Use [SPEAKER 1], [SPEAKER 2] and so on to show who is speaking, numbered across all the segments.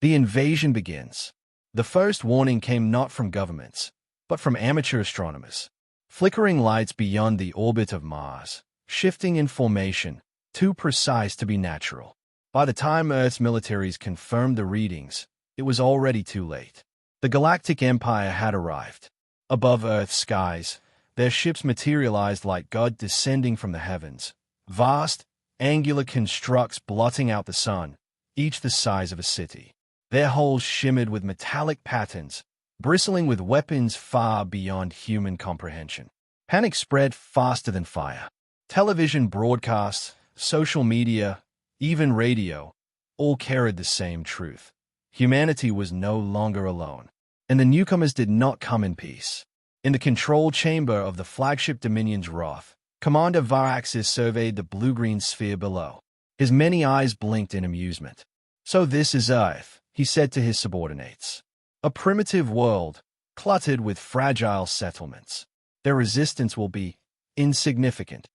[SPEAKER 1] The invasion begins. The first warning came not from governments, but from amateur astronomers. Flickering lights beyond the orbit of Mars, shifting in formation, too precise to be natural. By the time Earth's militaries confirmed the readings, it was already too late. The Galactic Empire had arrived. Above Earth's skies, their ships materialized like God descending from the heavens. Vast, angular constructs blotting out the sun, each the size of a city. Their hulls shimmered with metallic patterns, bristling with weapons far beyond human comprehension. Panic spread faster than fire. Television broadcasts, social media, even radio, all carried the same truth. Humanity was no longer alone, and the newcomers did not come in peace. In the control chamber of the flagship Dominion's Wrath, Commander Varaxis surveyed the blue-green sphere below. His many eyes blinked in amusement. "So this is Earth," he said to his subordinates. "A primitive world, cluttered with fragile settlements. Their resistance will be insignificant."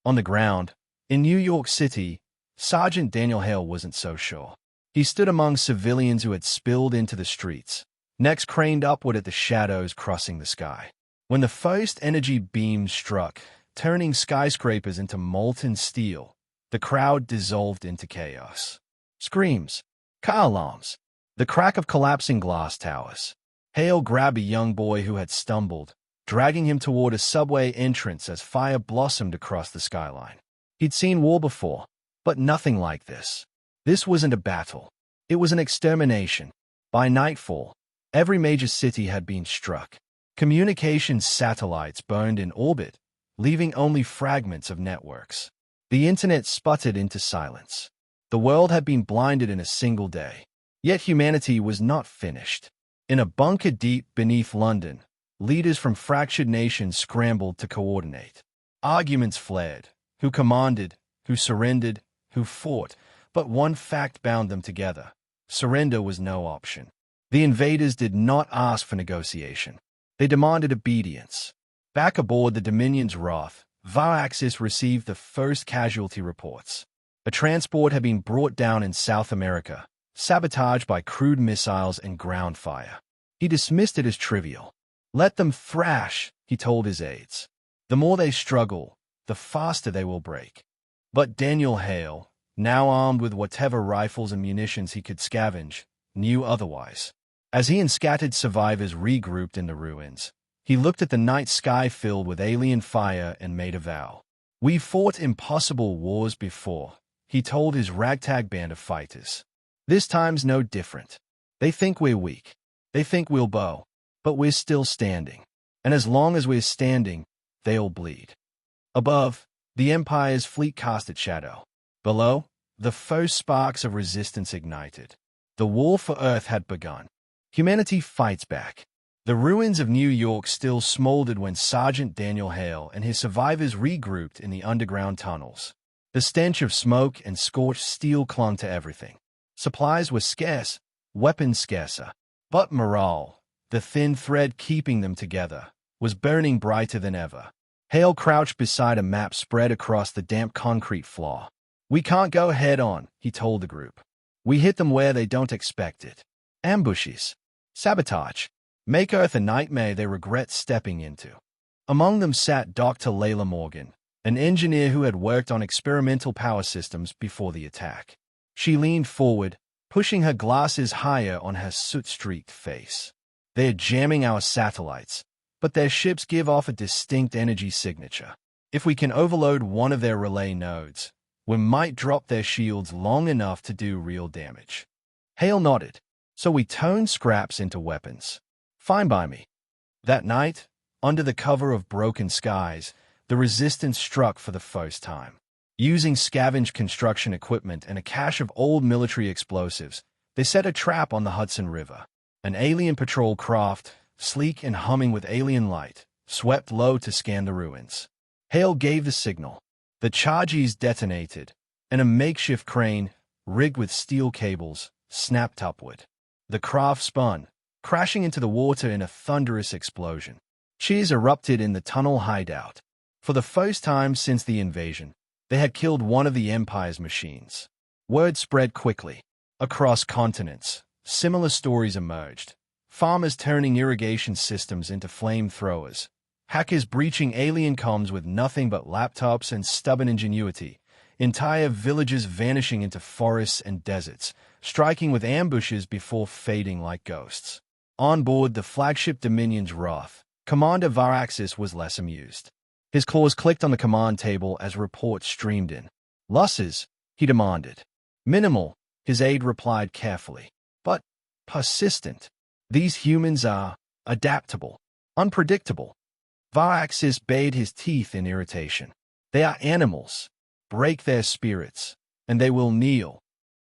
[SPEAKER 1] On the ground, in New York City, Sergeant Daniel Hale wasn't so sure. He stood among civilians who had spilled into the streets, necks craned upward at the shadows crossing the sky. When the first energy beam struck, turning skyscrapers into molten steel, the crowd dissolved into chaos. Screams, car alarms, the crack of collapsing glass towers. Hale grabbed a young boy who had stumbled, dragging him toward a subway entrance as fire blossomed across the skyline. He'd seen war before, but nothing like this. This wasn't a battle. It was an extermination. By nightfall, every major city had been struck. Communications satellites burned in orbit, leaving only fragments of networks. The internet sputtered into silence. The world had been blinded in a single day. Yet humanity was not finished. In a bunker deep beneath London, leaders from fractured nations scrambled to coordinate. Arguments flared. Who commanded? Who surrendered? Who fought? But one fact bound them together. Surrender was no option. The invaders did not ask for negotiation. They demanded obedience. Back aboard the Dominion's Wrath, Varaxis received the first casualty reports. A transport had been brought down in South America, sabotaged by crude missiles and ground fire. He dismissed it as trivial. "Let them thrash," he told his aides. "The more they struggle, the faster they will break." But Daniel Hale, now armed with whatever rifles and munitions he could scavenge, knew otherwise. As he and scattered survivors regrouped in the ruins, he looked at the night sky filled with alien fire and made a vow. "We've fought impossible wars before," he told his ragtag band of fighters. "This time's no different. They think we're weak. They think we'll bow. But we're still standing. And as long as we're standing, they'll bleed." Above, the Empire's fleet cast its shadow. Below, the first sparks of resistance ignited. The war for Earth had begun. Humanity fights back. The ruins of New York still smoldered when Sergeant Daniel Hale and his survivors regrouped in the underground tunnels. The stench of smoke and scorched steel clung to everything. Supplies were scarce, weapons scarcer. But morale, the thin thread keeping them together, was burning brighter than ever. Hale crouched beside a map spread across the damp concrete floor. "We can't go head-on," he told the group. "We hit them where they don't expect it. Ambushes, sabotage, make Earth a nightmare they regret stepping into." Among them sat Dr. Layla Morgan, an engineer who had worked on experimental power systems before the attack. She leaned forward, pushing her glasses higher on her soot-streaked face. "They're jamming our satellites, but their ships give off a distinct energy signature. If we can overload one of their relay nodes, we might drop their shields long enough to do real damage." Hale nodded. "So we turn scraps into weapons. Fine by me." That night, under the cover of broken skies, the resistance struck for the first time. Using scavenged construction equipment and a cache of old military explosives, they set a trap on the Hudson River. An alien patrol craft, sleek and humming with alien light, swept low to scan the ruins. Hale gave the signal. The charges detonated, and a makeshift crane, rigged with steel cables, snapped upward. The craft spun, crashing into the water in a thunderous explosion. Cheers erupted in the tunnel hideout. For the first time since the invasion, they had killed one of the Empire's machines. Word spread quickly. Across continents, similar stories emerged. Farmers turning irrigation systems into flamethrowers. Hackers breaching alien comms with nothing but laptops and stubborn ingenuity. Entire villages vanishing into forests and deserts, striking with ambushes before fading like ghosts. On board the flagship Dominion's Wrath, Commander Varaxis was less amused. His claws clicked on the command table as reports streamed in. "Losses?" he demanded. "Minimal," his aide replied carefully. "But persistent. These humans are adaptable, unpredictable." Varaxis bayed his teeth in irritation. "They are animals. Break their spirits, and they will kneel."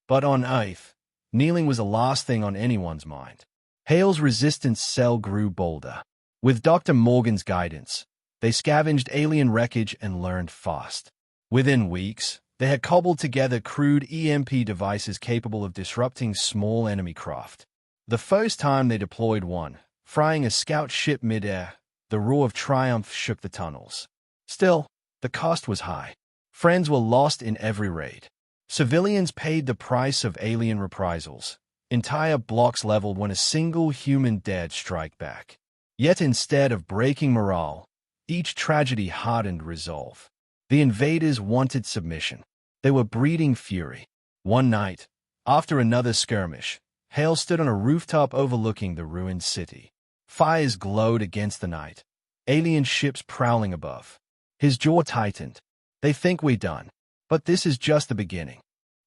[SPEAKER 1] But on Earth, kneeling was the last thing on anyone's mind. Hale's resistance cell grew bolder. With Dr. Morgan's guidance, they scavenged alien wreckage and learned fast. Within weeks, they had cobbled together crude EMP devices capable of disrupting small enemy craft. The first time they deployed one, frying a scout ship midair, the roar of triumph shook the tunnels. Still, the cost was high. Friends were lost in every raid. Civilians paid the price of alien reprisals. Entire blocks leveled when a single human dared strike back. Yet instead of breaking morale, each tragedy hardened resolve. The invaders wanted submission. They were breeding fury. One night, after another skirmish, Hale stood on a rooftop overlooking the ruined city. Fires glowed against the night, alien ships prowling above. His jaw tightened. "They think we're done, but this is just the beginning."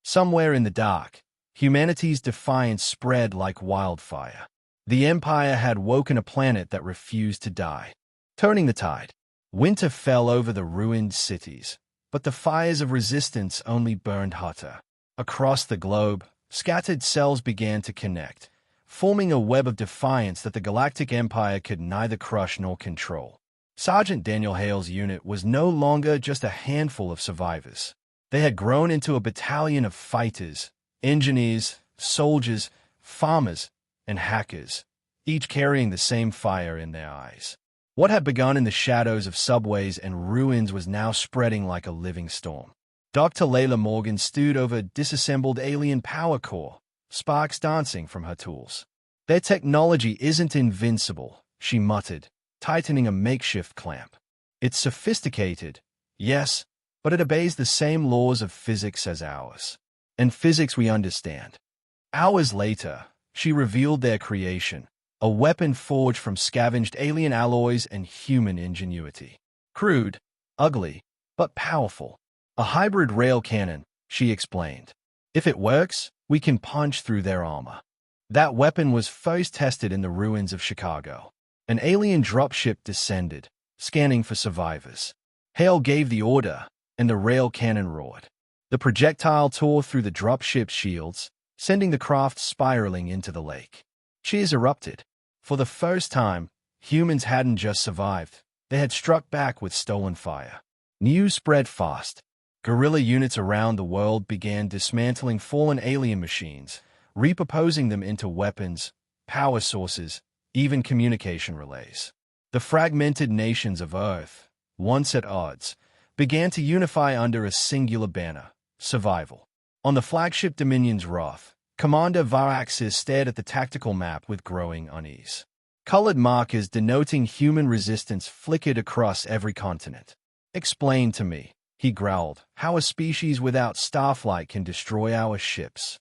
[SPEAKER 1] Somewhere in the dark, humanity's defiance spread like wildfire. The Empire had woken a planet that refused to die. Turning the tide, winter fell over the ruined cities, but the fires of resistance only burned hotter. Across the globe, scattered cells began to connect, forming a web of defiance that the Galactic Empire could neither crush nor control. Sergeant Daniel Hale's unit was no longer just a handful of survivors. They had grown into a battalion of fighters, engineers, soldiers, farmers, and hackers, each carrying the same fire in their eyes. What had begun in the shadows of subways and ruins was now spreading like a living storm. Dr. Layla Morgan stood over a disassembled alien power core, sparks dancing from her tools. "Their technology isn't invincible," she muttered, tightening a makeshift clamp. "It's sophisticated, yes, but it obeys the same laws of physics as ours. And physics we understand." Hours later, she revealed their creation, a weapon forged from scavenged alien alloys and human ingenuity. Crude, ugly, but powerful. "A hybrid rail cannon," she explained. "If it works, we can punch through their armor." That weapon was first tested in the ruins of Chicago. An alien dropship descended, scanning for survivors. Hale gave the order, and the rail cannon roared. The projectile tore through the dropship's shields, sending the craft spiraling into the lake. Cheers erupted. For the first time, humans hadn't just survived. They had struck back with stolen fire. News spread fast. Guerrilla units around the world began dismantling fallen alien machines, repurposing them into weapons, power sources, even communication relays. The fragmented nations of Earth, once at odds, began to unify under a singular banner: survival. On the flagship Dominion's Wrath, Commander Varaxis stared at the tactical map with growing unease. Colored markers denoting human resistance flickered across every continent. "Explain to me," he growled, "how a species without starflight can destroy our ships."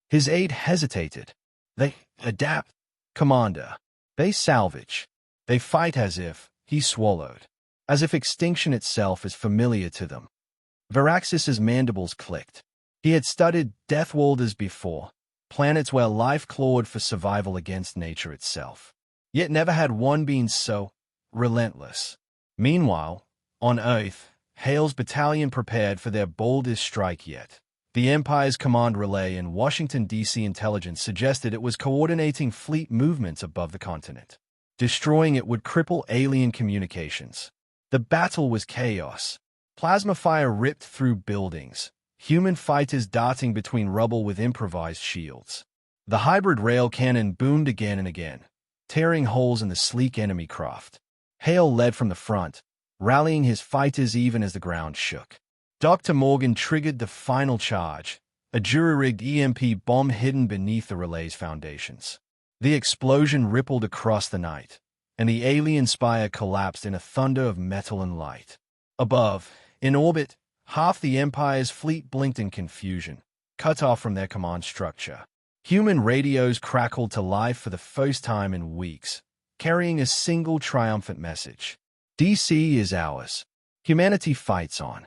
[SPEAKER 1] His aide hesitated. "They adapt, Commander. They salvage. They fight as if," he swallowed, "as if extinction itself is familiar to them." Varaxis's mandibles clicked. He had studied Death Worlders before, planets where life clawed for survival against nature itself. Yet never had one been so relentless. Meanwhile, on Earth, Hale's battalion prepared for their boldest strike yet. The Empire's command relay in Washington, D.C. intelligence suggested it was coordinating fleet movements above the continent. Destroying it would cripple alien communications. The battle was chaos. Plasma fire ripped through buildings, human fighters darting between rubble with improvised shields. The hybrid rail cannon boomed again and again, tearing holes in the sleek enemy craft. Hale led from the front, rallying his fighters even as the ground shook. Dr. Morgan triggered the final charge, a jury-rigged EMP bomb hidden beneath the relay's foundations. The explosion rippled across the night, and the alien spire collapsed in a thunder of metal and light. Above, in orbit, half the Empire's fleet blinked in confusion, cut off from their command structure. Human radios crackled to life for the first time in weeks, carrying a single triumphant message. DC is ours. Humanity fights on.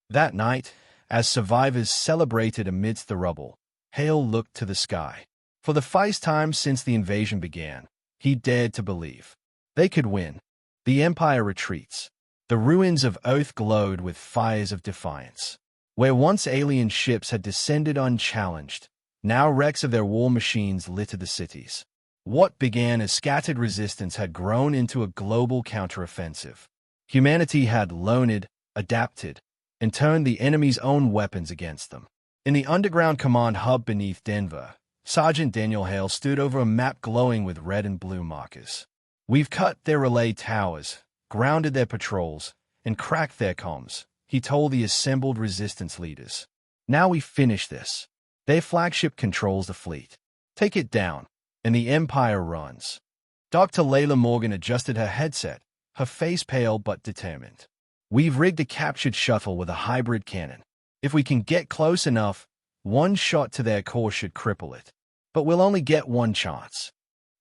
[SPEAKER 1] That night, as survivors celebrated amidst the rubble, Hale looked to the sky. For the first time since the invasion began, he dared to believe. They could win. The Empire retreats. The ruins of Earth glowed with fires of defiance. Where once alien ships had descended unchallenged, now wrecks of their war machines littered the cities. What began as scattered resistance had grown into a global counteroffensive. Humanity had learned, adapted, and turned the enemy's own weapons against them. In the underground command hub beneath Denver, Sergeant Daniel Hale stood over a map glowing with red and blue markers. "We've cut their relay towers, grounded their patrols, and cracked their comms," he told the assembled resistance leaders. "Now we finish this. Their flagship controls the fleet. Take it down, and the Empire runs." Dr. Layla Morgan adjusted her headset, her face pale but determined. "We've rigged a captured shuttle with a hybrid cannon. If we can get close enough, one shot to their core should cripple it. But we'll only get one chance."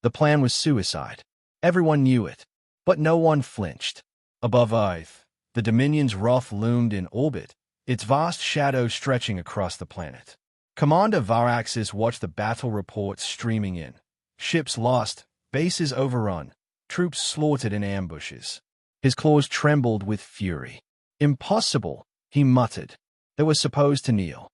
[SPEAKER 1] The plan was suicide. Everyone knew it, but no one flinched. Above Earth, the Dominion's wrath loomed in orbit, its vast shadow stretching across the planet. Commander Varaxis watched the battle reports streaming in. Ships lost, bases overrun, troops slaughtered in ambushes. His claws trembled with fury. "Impossible," he muttered. They were supposed to kneel.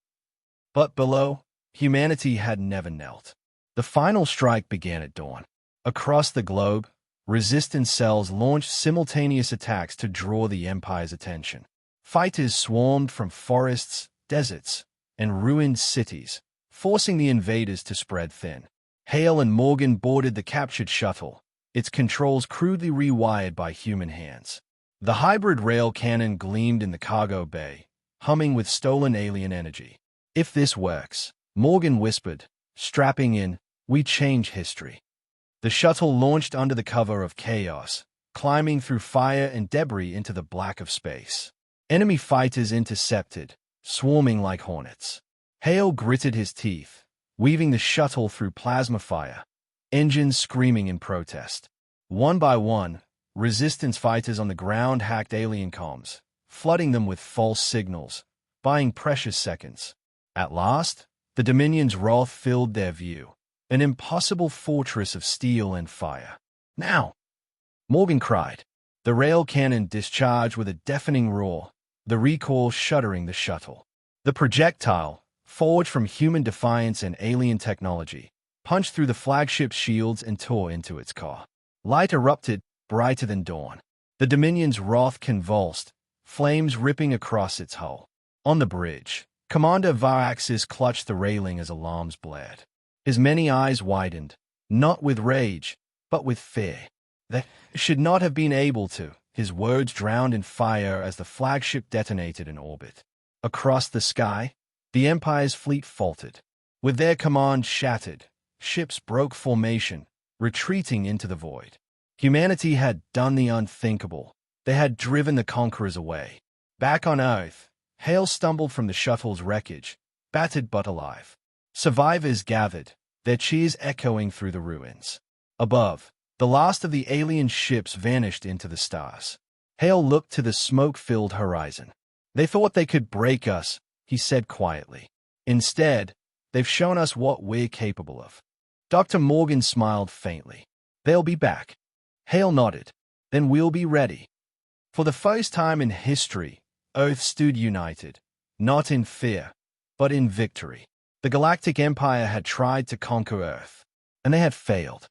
[SPEAKER 1] But below, humanity had never knelt. The final strike began at dawn. Across the globe, resistance cells launched simultaneous attacks to draw the Empire's attention. Fighters swarmed from forests, deserts, and ruined cities, forcing the invaders to spread thin. Hale and Morgan boarded the captured shuttle, its controls crudely rewired by human hands. The hybrid rail cannon gleamed in the cargo bay, humming with stolen alien energy. "If this works," Morgan whispered, strapping in, "we change history." The shuttle launched under the cover of chaos, climbing through fire and debris into the black of space. Enemy fighters intercepted, swarming like hornets. Hale gritted his teeth, weaving the shuttle through plasma fire, engines screaming in protest. One by one, resistance fighters on the ground hacked alien comms, flooding them with false signals, buying precious seconds. At last, the Dominion's wrath filled their view, an impossible fortress of steel and fire. "Now!" Morgan cried. The rail cannon discharged with a deafening roar, the recoil shuddering the shuttle. The projectile, forged from human defiance and alien technology, punched through the flagship's shields and tore into its core. Light erupted, brighter than dawn. The Dominion's wrath convulsed, flames ripping across its hull. On the bridge, Commander Varaxis clutched the railing as alarms blared. His many eyes widened, not with rage, but with fear. They should not have been able to, his words drowned in fire as the flagship detonated in orbit. Across the sky, the Empire's fleet faltered. With their command shattered, ships broke formation, retreating into the void. Humanity had done the unthinkable. They had driven the conquerors away. Back on Earth, Hale stumbled from the shuttle's wreckage, battered but alive. Survivors gathered, their cheers echoing through the ruins. Above, the last of the alien ships vanished into the stars. Hale looked to the smoke-filled horizon. "They thought they could break us," he said quietly. "Instead, they've shown us what we're capable of." Dr. Morgan smiled faintly. "They'll be back." Hale nodded. "Then we'll be ready." For the first time in history, Earth stood united, not in fear, but in victory. The Galactic Empire had tried to conquer Earth, and they had failed.